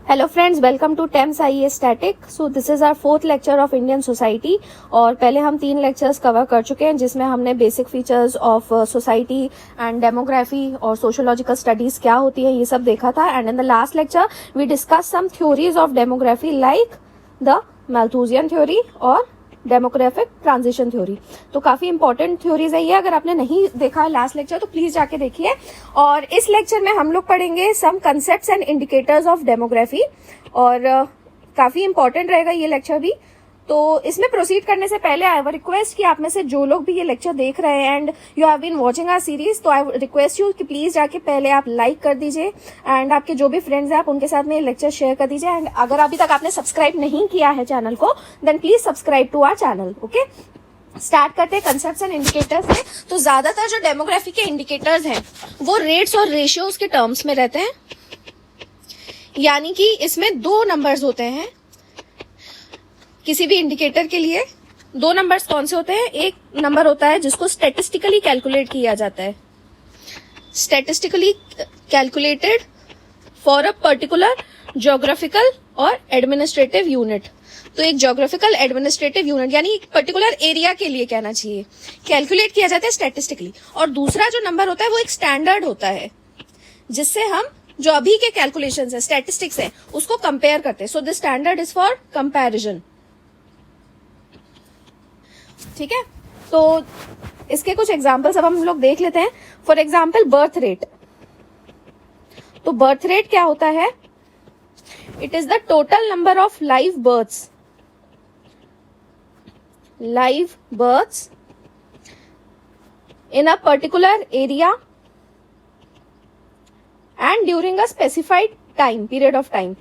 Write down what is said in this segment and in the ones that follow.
Hello friends, welcome to Thames IA static. So this is our fourth lecture of Indian society. और पहले हम 3 lectures cover कर चुके हैं जिसमें हमने basic features of society and demography और सोशियोलॉजिकल स्टडीज क्या होती है ये सब देखा था। And in the last lecture we discuss some theories of demography like the Malthusian theory और डेमोग्राफिक ट्रांजिशन थ्योरी। तो काफी इंपॉर्टेंट थ्योरीज है ये। अगर आपने नहीं देखा है लास्ट लेक्चर तो प्लीज जाके देखिए। और इस लेक्चर में हम लोग पढ़ेंगे some concepts and indicators of demography और काफी इंपॉर्टेंट रहेगा ये लेक्चर भी। तो इसमें प्रोसीड करने से पहले आई रिक्वेस्ट कि आप में से जो लोग भी ये लेक्चर देख रहे हैं and you have been watching our series, तो आई रिक्वेस्ट यू कि प्लीज जाके पहले आप लाइक कर दीजिए एंड आपके जो भी फ्रेंड्स हैं आप उनके साथ में ये लेक्चर शेयर कर दीजिए। एंड अगर अभी तक आपने सब्सक्राइब नहीं किया है चैनल को then please subscribe to our channel. Okay, start करते हैं कंसेप्ट्स एंड इंडिकेटर्स से। तो ज्यादातर जो डेमोग्राफी के इंडिकेटर्स हैं वो रेट्स और रेशियोज के टर्म्स में रहते हैं, यानी कि इसमें 2 नंबर्स होते हैं किसी भी इंडिकेटर के लिए। 2 नंबर्स कौन से होते हैं? एक नंबर होता है जिसको स्टैटिस्टिकली कैलकुलेट किया जाता है, statistically calculated for a particular geographical और एडमिनिस्ट्रेटिव यूनिट। तो एक ज्योग्राफिकल एडमिनिस्ट्रेटिव यूनिट यानी एक पर्टिकुलर एरिया के लिए कहना चाहिए कैलकुलेट किया जाता है स्टैटिस्टिकली। और दूसरा जो नंबर होता है वो एक स्टैंडर्ड होता है जिससे हम जो अभी के कैलकुलेशंस है स्टैटिस्टिक्स है उसको कंपेयर करते हैं। So this standard is for comparison. ठीक है, तो इसके कुछ एग्जांपल्स अब हम लोग देख लेते हैं। For example birth rate. तो बर्थ रेट क्या होता है? It is the total number of live births in a particular area and during a specified period of time।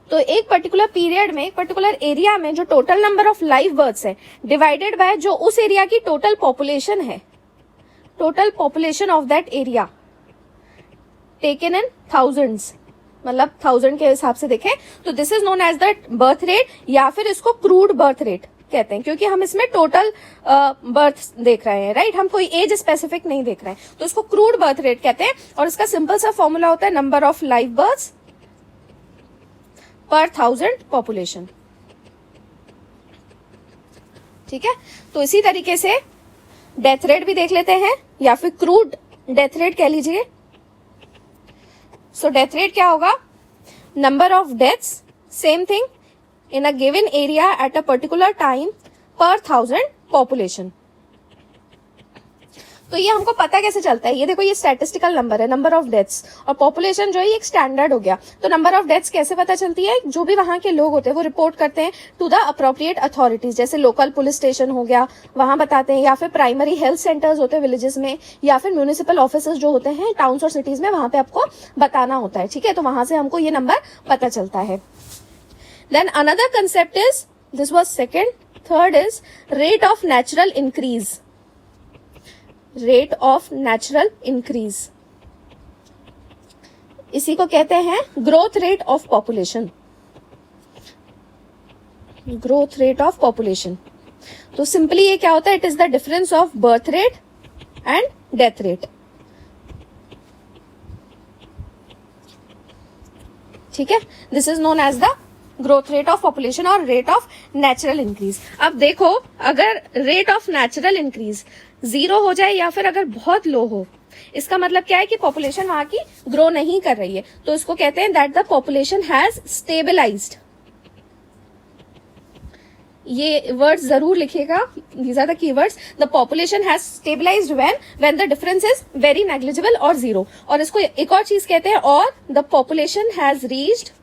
तो एक पर्टिकुलर पीरियड में एक पर्टिकुलर एरिया में जो total number of live births है डिवाइडेड बाय जो उस एरिया की टोटल पॉपुलेशन है, total population of that area taken in thousands, मतलब 1000 के हिसाब से देखें तो this is known as the birth rate, या फिर इसको क्रूड बर्थ रेट कहते हैं क्योंकि हम इसमें टोटल बर्थ देख रहे हैं, राइट। हम कोई एज स्पेसिफिक नहीं देख रहे हैं, तो इसको क्रूड बर्थ रेट कहते हैं। और इसका सिंपल सा फॉर्मूला होता है number of live births per 1000 population. ठीक है, तो इसी तरीके से डेथ रेट भी देख लेते हैं या फिर क्रूड डेथ रेट कह लीजिए। सो डेथ रेट क्या होगा? Number of deaths, same thing, in a given area at a particular time per 1000 population। तो ये हमको पता कैसे चलता है? ये देखो, ये स्टैटिस्टिकल नंबर है, नंबर ऑफ डेथ्स, और पॉपुलेशन जो है ये एक स्टैंडर्ड हो गया। तो नंबर ऑफ डेथ्स कैसे पता चलती है? जो भी वहां के लोग होते हैं वो रिपोर्ट करते हैं टू द अप्रोप्रिएट अथॉरिटीज, जैसे लोकल पुलिस स्टेशन हो गया वहां बताते हैं, या फिर प्राइमरी हेल्थ सेंटर्स होते हैं विलेजेस में, या फिर म्यूनिसिपल ऑफिसर्स जो होते हैं टाउन्स और सिटीज में, वहां पे आपको बताना होता है। ठीक है, तो वहां से हमको ये नंबर पता चलता है। Then another concept is, this was second, third is rate of natural increase। rate of natural increase इसी को कहते हैं growth rate of population। growth rate of population। तो सिंपली ये क्या होता है? It is the difference of birth rate and death rate। ठीक है, this is known as the growth rate of population और रेट ऑफ नेचुरल इंक्रीज। अब देखो, अगर रेट ऑफ नेचुरल इंक्रीज 0 हो जाए या फिर अगर बहुत लो हो, इसका मतलब क्या है कि पॉपुलेशन वहां की ग्रो नहीं कर रही है, तो इसको कहते हैं that the population has stabilized. ये वर्ड्स जरूर लिखिएगा, these are the keywords. The population has stabilized when the difference is very negligible और 0। और इसको एक और चीज कहते हैं, और the population has reached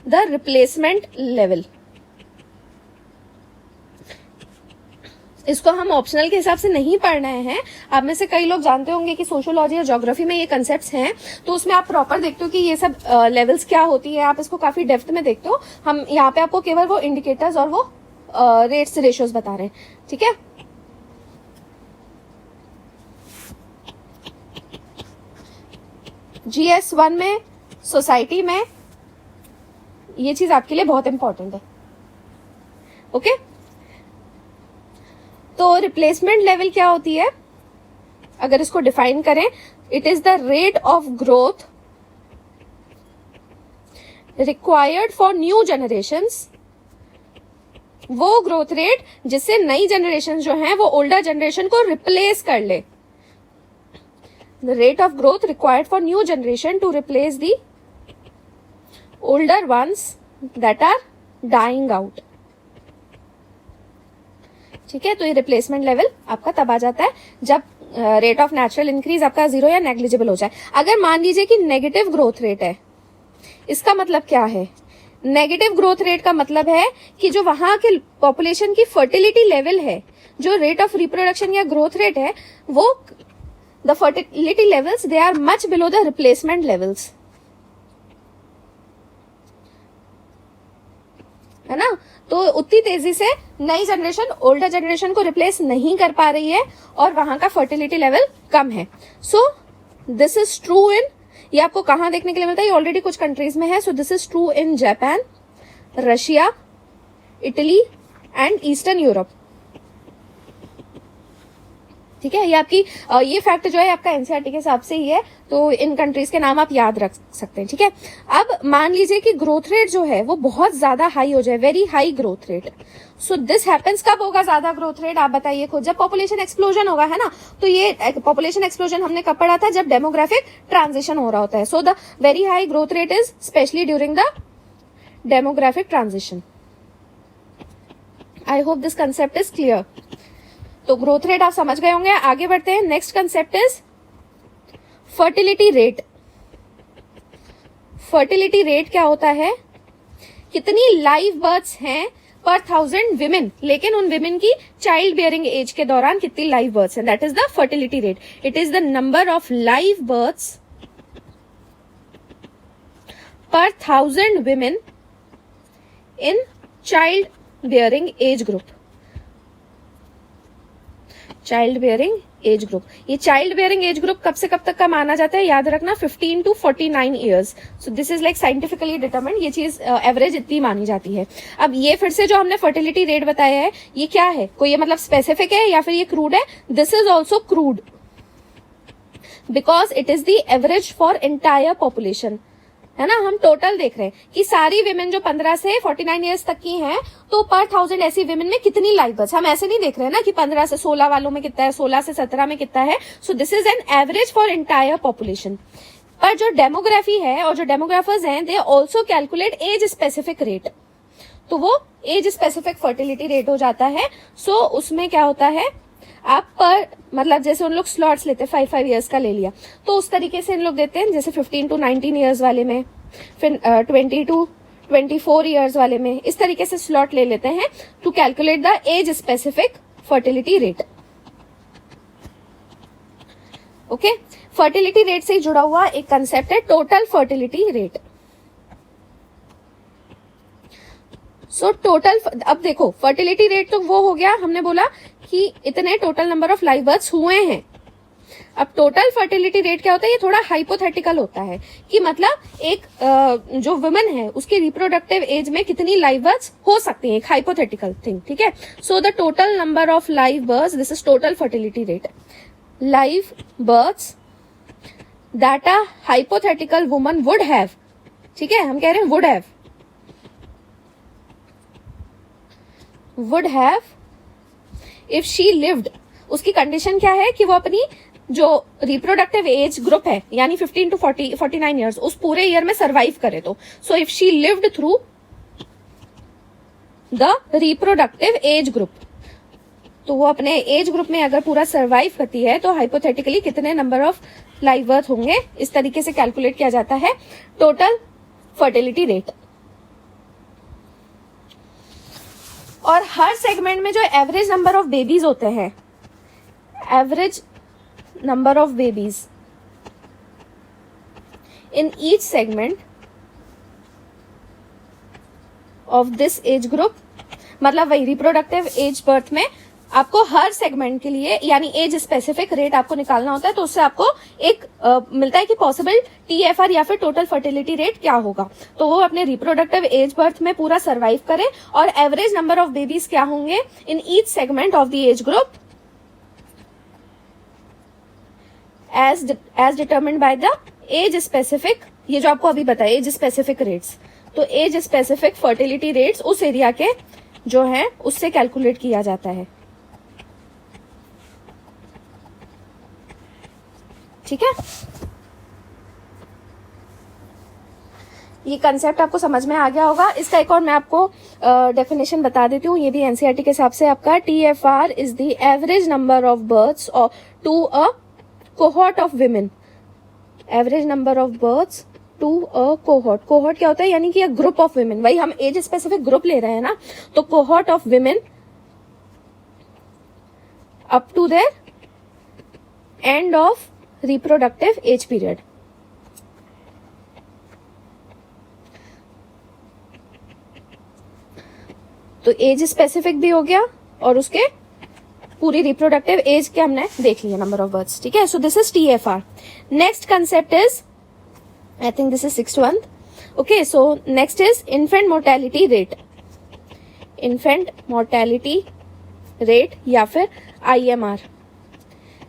the replacement level. इसको हम ऑप्शनल के हिसाब से नहीं पढ़ रहे हैं। आप में से कई लोग जानते होंगे कि सोशियोलॉजी और ज्योग्राफी में ये कंसेप्ट्स हैं, तो उसमें आप प्रॉपर देखते हो कि ये सब लेवल्स क्या होती है, आप इसको काफी डेप्थ में देखते हो। हम यहाँ पे आपको केवल वो इंडिकेटर्स और वो रेट्स रेशियोज बता रहे हैं। ठीक है, GS1 में सोसाइटी में ये चीज आपके लिए बहुत इंपॉर्टेंट है। ओके, तो रिप्लेसमेंट लेवल क्या होती है? अगर इसको डिफाइन करें, it is the rate of growth required for new generations, वो ग्रोथ रेट जिससे नई जनरेशन जो है वो ओल्डर जनरेशन को रिप्लेस कर ले। The rate of growth required for new generation to replace the older ones that are dying out. ठीक है, तो ये रिप्लेसमेंट लेवल आपका तब आ जाता है जब रेट ऑफ नेचुरल इंक्रीज आपका 0 या नेग्लिजिबल हो जाए। अगर मान लीजिए कि नेगेटिव ग्रोथ रेट है, इसका मतलब क्या है? नेगेटिव ग्रोथ रेट का मतलब है कि जो वहां के पॉपुलेशन की फर्टिलिटी लेवल है, जो रेट ऑफ रिप्रोडक्शन या ग्रोथ रेट है, वो the fertility levels they are much below the replacement levels, है ना। तो उतनी तेजी से नई जनरेशन ओल्डर जनरेशन को रिप्लेस नहीं कर पा रही है और वहां का फर्टिलिटी लेवल कम है। So this is true in, ये आपको कहां देखने के लिए मिलता है? ये ऑलरेडी कुछ कंट्रीज में है। So this is true in Japan, Russia, Italy and eastern Europe. ठीक है, ये आपकी ये फैक्ट जो है आपका एनसीईआरटी के हिसाब से ही है, तो इन कंट्रीज के नाम आप याद रख सकते हैं। ठीक है, अब मान लीजिए कि ग्रोथ रेट जो है वो बहुत ज्यादा हाई हो जाए, very high growth rate. So this happens कब होगा ज्यादा ग्रोथ रेट? आप बताइए खुद। जब पॉपुलेशन एक्सप्लोजन होगा, है ना। तो ये पॉपुलेशन एक्सप्लोजन हमने कब पढ़ा था? जब डेमोग्राफिक ट्रांजिशन हो रहा होता है। So the very high growth rate is specially during the demographic transition. I hope this concept is clear. तो ग्रोथ रेट आप समझ गए होंगे। आगे बढ़ते हैं। Next concept is fertility rate. Fertility rate क्या होता है? कितनी लाइव बर्थ्स हैं पर 1000 विमेन, लेकिन उन विमेन की चाइल्ड बियरिंग एज के दौरान कितनी लाइव बर्थ्स हैं, that is the fertility rate. It is the number of live births per 1000 women in child bearing age group. Child bearing age group, ये चाइल्ड बियरिंग एज ग्रुप कब से कब तक का माना जाता है? याद रखना 15 to 49 years. So this is like scientifically determined, ये चीज एवरेज इतनी मानी जाती है। अब ये फिर से जो हमने फर्टिलिटी रेट बताया है, ये क्या है? कोई ये मतलब स्पेसिफिक है या फिर ये क्रूड है? This is also crude because it is the average for entire population, है ना। हम टोटल देख रहे हैं कि सारी विमेन जो 15 से 49 ईयर्स तक की हैं, तो पर 1000 ऐसी विमेन में कितनी लाइव बर्थ। हम ऐसे नहीं देख रहे हैं ना कि 15 से 16 वालों में कितना है, 16 से 17 में कितना है। So this is an average for entire population. पर जो डेमोग्राफी है और जो डेमोग्राफर्स हैं, they also calculate age specific rate, तो वो एज स्पेसिफिक फर्टिलिटी रेट हो जाता है। सो उसमें क्या होता है, आप पर मतलब जैसे उन लोग स्लॉट्स लेते हैं, 5 ईयर्स का ले लिया, तो उस तरीके से इन लोग देते हैं, जैसे 15 to 19 ईयर्स वाले में, फिर 20 to 24 ईयर्स वाले में, इस तरीके से स्लॉट ले लेते हैं to calculate the age specific fertility rate. Okay, fertility rate से जुड़ा हुआ एक कंसेप्ट है total fertility rate. So total, अब देखो फर्टिलिटी रेट तो वो हो गया, हमने बोला कि इतने total number of live births हुए हैं। अब टोटल फर्टिलिटी रेट क्या होता है? ये थोड़ा हाइपोथेटिकल होता है कि मतलब एक जो वुमेन है उसकी रिप्रोडक्टिव एज में कितनी लाइव बर्थ्स हो सकती हैं, एक हाइपोथेटिकल थिंग। ठीक है, so the total number of live births, this is total fertility rate. Live births that a hypothetical woman would have, ठीक है, हम कह रहे हैं would have if she lived. उसकी कंडीशन क्या है कि वो अपनी जो रिप्रोडक्टिव एज ग्रुप है, यानी 15 to 49 ईयर्स, उस पूरे ईयर में सरवाइव करे तो। So if she lived through the reproductive age group, तो वो अपने एज ग्रुप में अगर पूरा सरवाइव करती है, तो हाइपोथेटिकली कितने नंबर ऑफ लाइव बर्थ होंगे, इस तरीके से कैलकुलेट किया जाता है टोटल फर्टिलिटी रेट। और हर सेगमेंट में जो एवरेज नंबर ऑफ बेबीज होते हैं, average number of babies in each segment of this age group, मतलब वही रिप्रोडक्टिव एज बर्थ में आपको हर सेगमेंट के लिए यानी एज स्पेसिफिक रेट आपको निकालना होता है। तो उससे आपको एक मिलता है कि पॉसिबल TFR या फिर टोटल फर्टिलिटी रेट क्या होगा। तो वो अपने रिप्रोडक्टिव एज बर्थ में पूरा सर्वाइव करे और एवरेज नंबर ऑफ बेबीज क्या होंगे in each segment of the age group, as determined by the age specific, ये जो आपको अभी बताया एज स्पेसिफिक रेट्स, तो एज स्पेसिफिक फर्टिलिटी रेट्स उस एरिया के जो है उससे कैलकुलेट किया जाता है। ठीक है, ये कंसेप्ट आपको समझ में आ गया होगा। इसका एक और मैं आपको डेफिनेशन बता देती हूँ, ये भी एनसीईआरटी के हिसाब से आपका TFR is the average number of births to a cohort of women, average number of births to a cohort. Cohort क्या होता है, यानी कि ग्रुप ऑफ विमेन, वही हम एज स्पेसिफिक ग्रुप ले रहे हैं ना, तो cohort of women up to their end of reproductive age period. तो एज स्पेसिफिक भी हो गया और उसके पूरी रिप्रोडक्टिव एज के हमने देख लिया, नंबर ऑफ बर्थ्स। ठीक है, so this is TFR। Next concept is, I think this is 6th one. Okay, so next is infant mortality rate. Infant mortality rate या फिर IMR.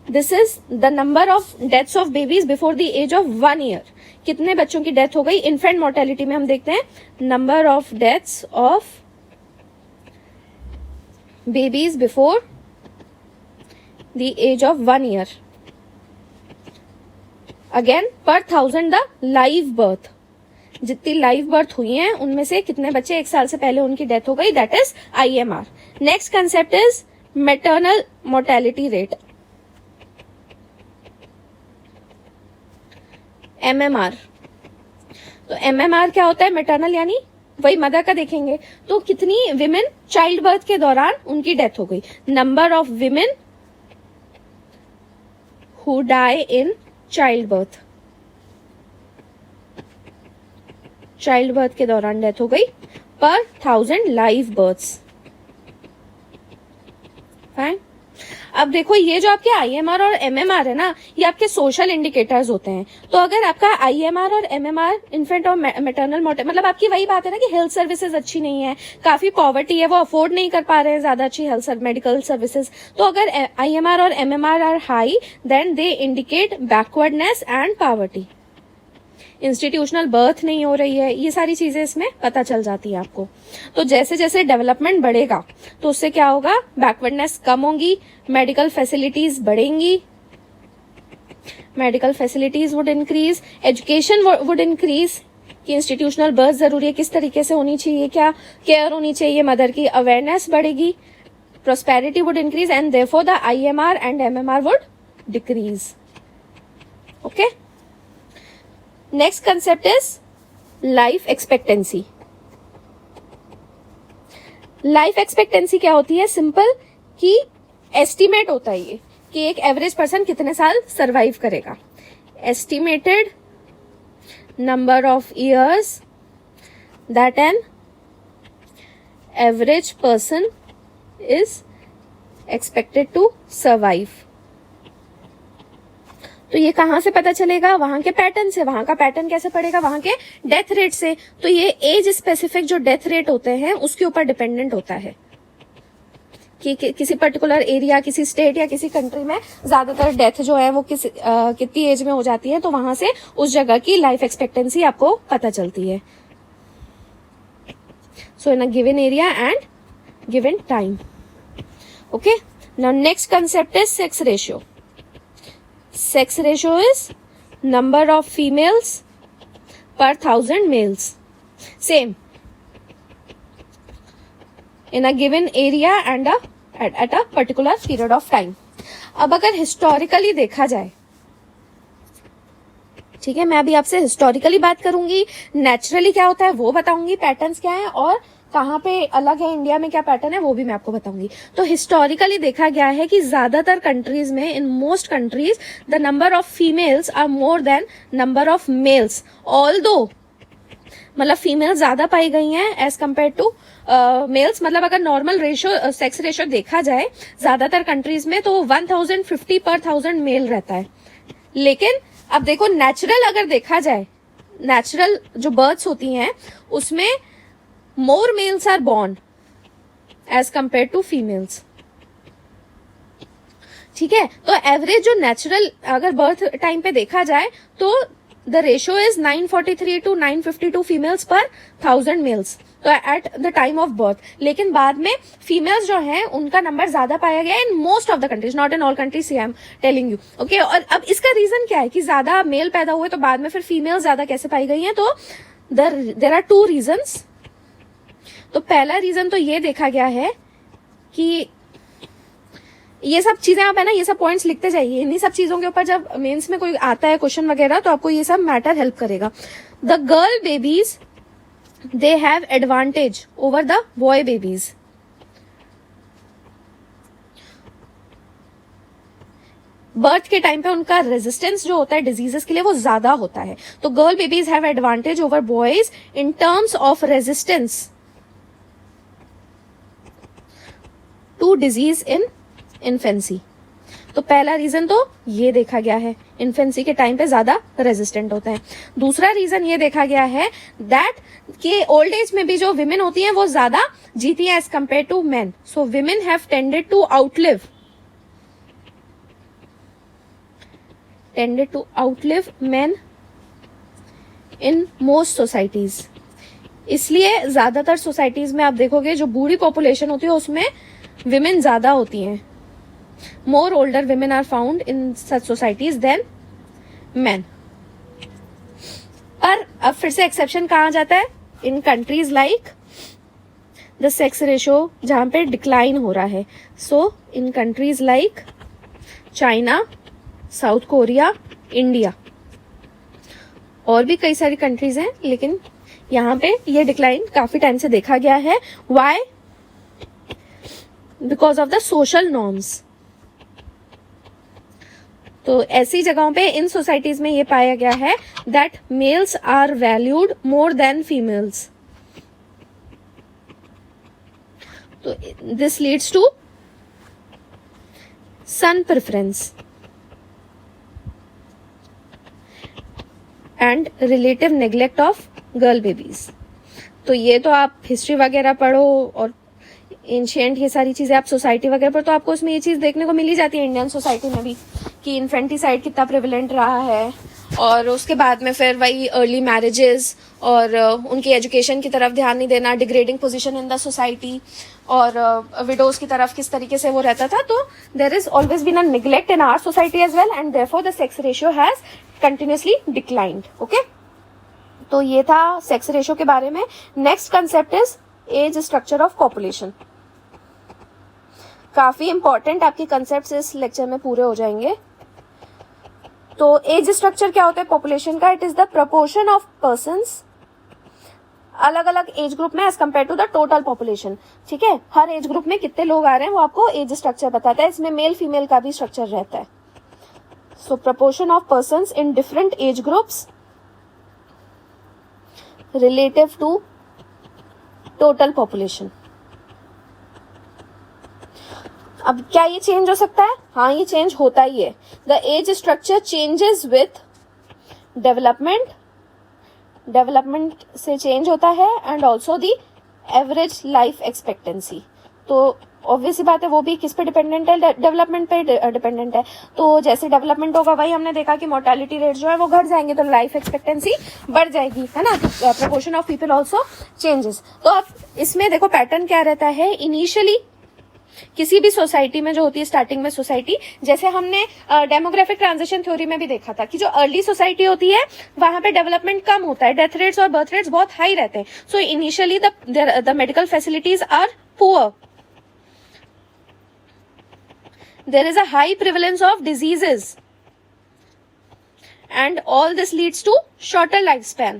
This is the number of deaths of babies before the age of 1 year. कितने बच्चों की death हो गई infant mortality में, हम देखते हैं number of deaths of babies before the age of 1 year. Again, per 1000 the live birth. जितनी लाइव बर्थ हुई हैं उनमें से कितने बच्चे 1 साल से पहले उनकी डेथ हो गई, that is IMR. Next concept is maternal mortality rate, MMR. तो MMR क्या होता है, मैटरनल यानी वही मदर का देखेंगे, तो कितनी विमेन चाइल्ड बर्थ के दौरान उनकी डेथ हो गई, number of women who die in child birth, child birth के दौरान डेथ हो गई पर 1000 लाइव बर्थ्स। फाइन, अब देखो ये जो आपके IMR और MMR है ना, ये आपके सोशल इंडिकेटर्स होते हैं। तो अगर आपका IMR और MMR इन्फेंट और मैटरनल मोर्टेलिटी, मतलब आपकी वही बात है ना कि हेल्थ सर्विसेज अच्छी नहीं है, काफी पॉवर्टी है, वो अफोर्ड नहीं कर पा रहे हैं ज्यादा अच्छी हेल्थ मेडिकल सर्विसेज। तो अगर IMR और MMR are high then they indicate backwardness and poverty, institutional birth नहीं हो रही है, ये सारी चीजें इसमें पता चल जाती है आपको। तो जैसे जैसे डेवलपमेंट बढ़ेगा तो उससे क्या होगा, बैकवर्डनेस कम होगी, मेडिकल फैसिलिटीज बढ़ेंगी, medical facilities would increase, education would increase, कि इंस्टीट्यूशनल बर्थ जरूरी है, किस तरीके से होनी चाहिए, क्या केयर होनी चाहिए मदर की, अवेयरनेस बढ़ेगी, prosperity would increase and therefore the IMR and MMR would decrease. Okay, next concept is life expectancy. Life expectancy क्या होती है, सिंपल कि एस्टिमेट होता है ये कि एक एवरेज पर्सन कितने साल सरवाइव करेगा, estimated number of years that an average person is expected to survive. तो ये कहां से पता चलेगा, वहां के पैटर्न से. वहां का पैटर्न कैसे पड़ेगा, वहां के डेथ रेट से. तो ये एज स्पेसिफिक जो डेथ रेट होते हैं उसके ऊपर डिपेंडेंट होता है कि किसी पर्टिकुलर एरिया, किसी स्टेट या किसी कंट्री में ज्यादातर डेथ जो है वो कितनी एज में हो जाती है, तो वहां से उस जगह की लाइफ एक्सपेक्टेंसी आपको पता चलती है. So in a given area and given time. Okay, now next concept is sex ratio. Sex ratio is number of females per 1000 males. Same in a given area and at a particular period of time. अब अगर historically देखा जाए, ठीक है, मैं अभी आपसे historically बात करूंगी, नेचुरली क्या होता है वो बताऊंगी, पैटर्न्स क्या है और कहाँ पे अलग है, इंडिया में क्या पैटर्न है वो भी मैं आपको बताऊंगी. तो हिस्टोरिकली देखा गया है कि ज्यादातर कंट्रीज में, in most countries, the number of females are more than number of males. Although मतलब फीमेल ज्यादा पाई गई हैं एज कम्पेयर टू मेल्स. मतलब अगर नॉर्मल रेशियो, सेक्स रेशियो देखा जाए ज्यादातर कंट्रीज में तो 1050 पर 1000 मेल रहता है. लेकिन अब देखो नेचुरल अगर देखा जाए, नेचुरल जो बर्थ्स होती हैं उसमें more males are born as compared to females. ठीक है। तो एवरेज जो नेचुरल अगर बर्थ टाइम पे देखा जाए तो the ratio is 943 to 952 females पर 1000 मेल्स, तो at the time of birth. लेकिन बाद में फीमेल्स जो हैं उनका नंबर ज्यादा पाया गया in most of the countries, not in all countries, I am telling you, okay. और अब इसका रीजन क्या है कि ज्यादा मेल पैदा हुए तो बाद में फिर फीमेल ज्यादा कैसे पाई गई हैं? तो देयर आर टू रीजंस। तो पहला रीजन तो ये देखा गया है कि ये सब चीजें आप है ना, ये सब पॉइंट्स लिखते जाइए, इन्हीं सब चीजों के ऊपर जब मेंस में कोई आता है क्वेश्चन वगैरह तो आपको ये सब मैटर हेल्प करेगा। The girl babies they have advantage over the boy babies. Birth के टाइम पे उनका रेजिस्टेंस जो होता है डिजीजेस के लिए वो ज्यादा होता है। तो girl babies have advantage over boys in terms of resistance to disease in infancy. तो पहला रीजन तो ये देखा गया है, इन्फेंसी के टाइम पे ज्यादा रेजिस्टेंट होता है। दूसरा रीजन ये देखा गया है दैट कि ओल्ड एज में भी जो विमेन होती हैं वो ज्यादा जीती हैं as compare to men. So women have tended to outlive men in most societies. इसलिए ज्यादातर सोसाइटीज में आप देखोगे जो बूढ़ी पॉपुलेशन होती है उसमें विमेन ज्यादा होती हैं। More older women are found in such societies than men. पर अब फिर से एक्सेप्शन कहा जाता है in countries like the sex ratio जहां पे डिक्लाइन हो रहा है। So in countries like China, South Korea, India, और भी कई सारी कंट्रीज हैं, लेकिन यहाँ पे ये डिक्लाइन काफी टाइम से देखा गया है। Why? Because of the social norms. तो ऐसी जगहों पे इन सोसाइटीज में ये पाया गया है that males are valued more than females. तो this leads to son preference and relative neglect of girl babies. तो ये तो आप हिस्ट्री वगैरह पढ़ो और एंशिएंट ये सारी चीजें आप सोसाइटी वगैरह पर तो आपको उसमें ये चीज देखने को मिल ही जाती है इंडियन सोसाइटी में भी कि इन्फेंटिसाइड कितना प्रेवलेंट रहा है। और उसके बाद में फिर वही अर्ली मैरिजेस और उनकी एजुकेशन की तरफ ध्यान नहीं देना, degrading position in the society और विडोज की तरफ किस तरीके से वो रहता था। तो there is always been a neglect in our society as well and therefore the sex ratio has continuously declined. Okay, तो ये था सेक्स रेशियो के बारे में। Next concept is age structure of population. काफी इंपॉर्टेंट आपके कंसेप्ट्स इस lecture में पूरे हो जाएंगे। तो एज स्ट्रक्चर क्या होता है पॉपुलेशन का? It is the proportion of persons अलग अलग एज ग्रुप में as compare to the total population. ठीक है, हर एज ग्रुप में कितने लोग आ रहे हैं वो आपको एज स्ट्रक्चर बताता है। इसमें मेल फीमेल का भी स्ट्रक्चर रहता है। So proportion of persons in different age groups relative to total population. अब क्या ये चेंज हो सकता है? हाँ, ये चेंज होता ही है। The age structure changes with development, development से चेंज होता है and also the average life expectancy. तो ऑब्वियस सी बात है वो भी किस पे डिपेंडेंट है? डेवलपमेंट पे डिपेंडेंट है। तो जैसे डेवलपमेंट होगा वही हमने देखा कि मोर्टेलिटी रेट जो है वो घट जाएंगे तो लाइफ एक्सपेक्टेंसी बढ़ जाएगी, है ना। तो proportion of people also changes. तो अब इसमें देखो पैटर्न क्या रहता है। इनिशियली किसी भी सोसाइटी में जो होती है स्टार्टिंग में सोसाइटी, जैसे हमने डेमोग्राफिक ट्रांजिशन थ्योरी में भी देखा था कि जो अर्ली सोसाइटी होती है वहां पे डेवलपमेंट कम होता है, डेथ रेट्स और बर्थ रेट्स बहुत हाई रहते हैं। So initially the medical facilities are poor, there is a high prevalence of diseases and all this leads to shorter lifespan.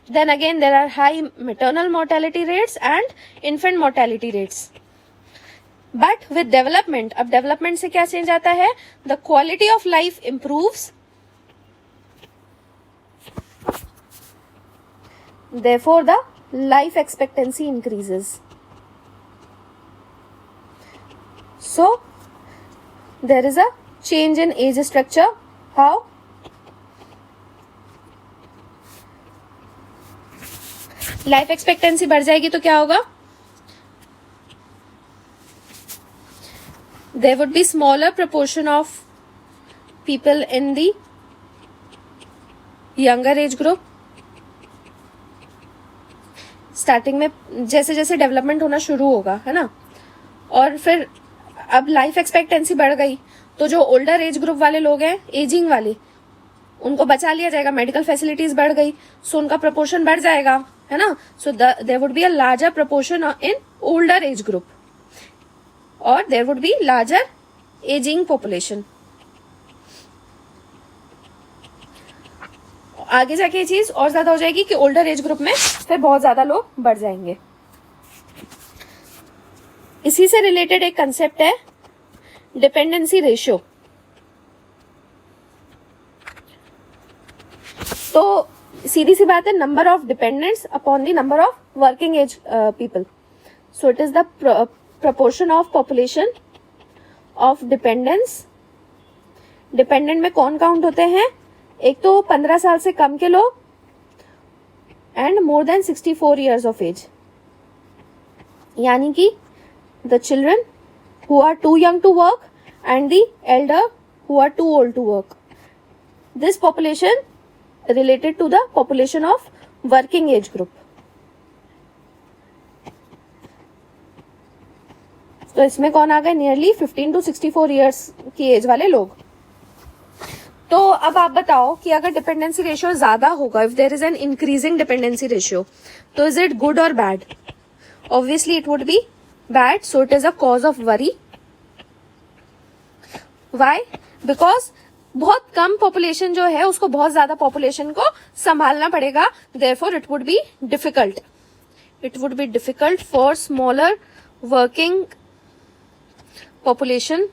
Then again there are high maternal mortality rates and infant mortality rates. But with development, अब development से क्या change आता है? The quality of life improves, therefore the life expectancy increases. So there is a change in age structure. How? Life expectancy बढ़ जाएगी तो क्या होगा? there would be smaller proportion of people in the younger age group. Starting में जैसे जैसे development होना शुरू होगा, है ना, और फिर अब लाइफ एक्सपेक्टेंसी बढ़ गई, तो जो ओल्डर एज ग्रुप वाले लोग हैं, एजिंग वाले, उनको बचा लिया जाएगा, मेडिकल फैसिलिटीज बढ़ गई, सो उनका प्रपोर्शन बढ़ जाएगा, है ना. So there would be a larger proportion in older age group और there would be larger ageing population. आगे जाके ये चीज और ज्यादा हो जाएगी कि ओल्डर एज ग्रुप में फिर बहुत ज्यादा लोग बढ़ जाएंगे. इसी से रिलेटेड एक कंसेप्ट है डिपेंडेंसी रेशियो. तो सीधी सी बात है, number of dependents upon the number of working age people. So it is the proportion of population of dependence. Dependent में कौन काउंट होते हैं? एक तो 15 साल से कम के लोग and more than 64 years of age, यानी कि the children who are too young to work and the elder who are too old to work. This population related to the population of working age group. तो इसमें कौन आ गए? Nearly 15 to 64 years की as वाले लोग. तो अब आप बताओ कि अगर डिपेंडेंसी रेशियो ज्यादा होगा, if there is an increasing dependency ratio, तो इज इट गुड और bad? Obviously it would be bad, so it is a cause of worry. Why? Because बहुत कम पॉपुलेशन जो है उसको बहुत ज्यादा पॉपुलेशन को संभालना पड़ेगा. Therefore it would be difficult. It would be difficult for smaller working population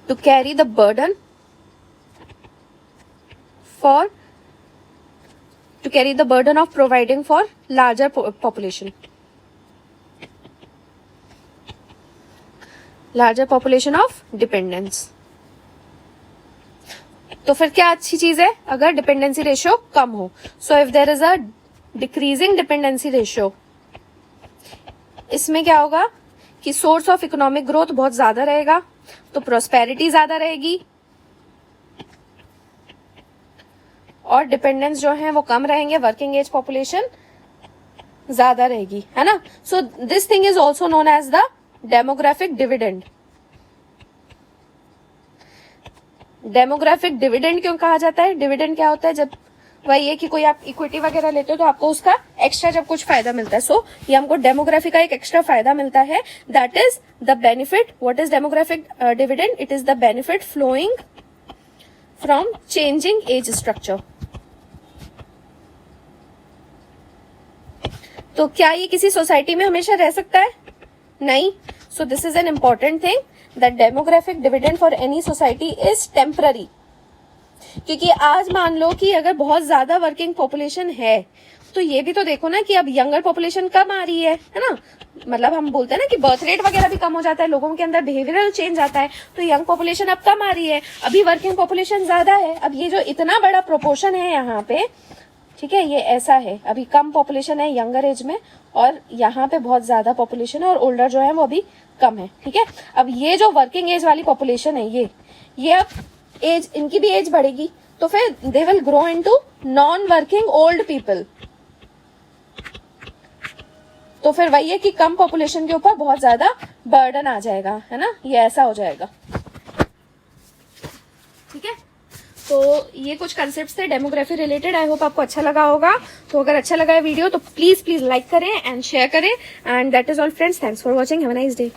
to carry the burden of providing for larger population of dependents. तो फिर क्या अच्छी चीज है अगर डिपेंडेंसी रेशियो कम हो? So if there is a decreasing dependency ratio, इसमें क्या होगा कि सोर्स ऑफ इकोनॉमिक ग्रोथ बहुत ज्यादा रहेगा, तो प्रोस्पेरिटी ज्यादा रहेगी और डिपेंडेंस जो है वो कम रहेंगे, वर्किंग एज पॉपुलेशन ज्यादा रहेगी, है ना. So this thing is also known as the demographic dividend. Demographic dividend क्यों कहा जाता है? डिविडेंड क्या होता है? जब वही है कि कोई आप इक्विटी वगैरह लेते हो तो आपको उसका एक्स्ट्रा जब कुछ फायदा मिलता है, सो ये हमको डेमोग्राफी का एक एक्स्ट्रा फायदा मिलता है. That is the benefit. What is demographic dividend? It is the benefit flowing from changing age structure. तो क्या ये किसी सोसाइटी में हमेशा रह सकता है? नहीं. सो this is an important thing that demographic dividend for any society is temporary. क्योंकि आज मान लो कि अगर बहुत ज्यादा वर्किंग पॉपुलेशन है, तो ये भी तो देखो ना कि अब यंगर पॉपुलेशन कम आ रही है ना. मतलब हम बोलते हैं ना कि बर्थ रेट वगैरह भी कम हो जाता है, लोगों के अंदर बिहेवियरल चेंज आता है, तो यंग पॉपुलेशन अब कम आ रही है, अभी वर्किंग पॉपुलेशन ज्यादा है. अब ये जो इतना बड़ा प्रोपोर्शन है यहाँ पे, ठीक है, ये ऐसा है, अभी कम पॉपुलेशन है यंगर एज में और यहाँ पे बहुत ज्यादा पॉपुलेशन है और ओल्डर जो है वो अभी कम है. ठीक है, अब ये जो वर्किंग एज वाली पॉपुलेशन है, ये अब एज, इनकी भी एज बढ़ेगी, तो फिर they will grow into non working old people. तो फिर वही है कि कम पॉपुलेशन के ऊपर बहुत ज्यादा बर्डन आ जाएगा, है ना, ये ऐसा हो जाएगा. ठीक है, तो ये कुछ कंसेप्ट्स थे डेमोग्राफी रिलेटेड. आई होप आपको अच्छा लगा होगा. तो अगर अच्छा लगा है वीडियो तो प्लीज लाइक करें एंड शेयर करें. And that is all friends. Thanks for watching. Have a nice day.